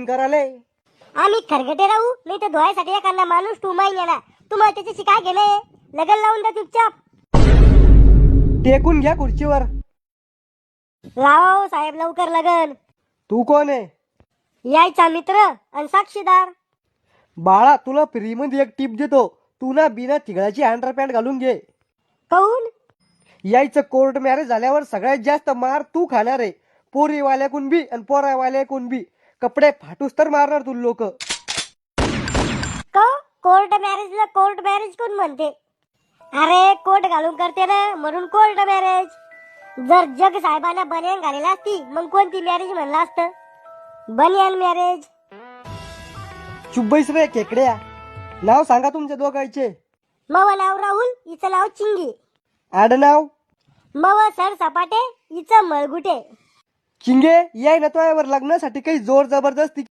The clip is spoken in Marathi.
फोन कराले? आम्ही खरगटे राहू नाही तर धुवायसाठी एखादा माणूस तू माही येणार. तुम्हाला त्याच्याशी काय घेणे? लगन लावून द्या चुपचाप. टेकून घ्या खुर्चीवर. लावा साहेब लवकर लगन. तू कोण आहे? यायचा मित्र आणि साक्षीदार. बाळा तुला फ्री मध्ये एक टिप देतो. तू ना बिना ठिगळाची अंडरपॅन्ट घालून घे. काऊन? यायचं कोर्ट मॅरेज झाल्यावर सगळ्यात जास्त मार तू खाणार आहे. पोरीवाल्याकून बी आणि पोरावाल्याकून बी. कपडे फाटूस तर मारणार तू लोक. कोर्ट मॅरेजला कोर्ट मॅरेज कोण म्हणते? अरे कोट घालून करते ना म्हणून कोर्ट मॅरेज. जर जग साहेबांना बनियान घालेला असती मग कोणती मॅरेज म्हणलं असतं? बनियान मॅरेज. चुब्बईस रे खेकड्या. नाव सांगा तुमच्या दोघांचे. मव नाव राहुल, हिचं नाव चिंगी. आडनाव? मव सर सपाटे, हिचं मळगुटे. चिंगे याय ना तुझ्यावर लग्नासाठी काही जोर जबरदस्ती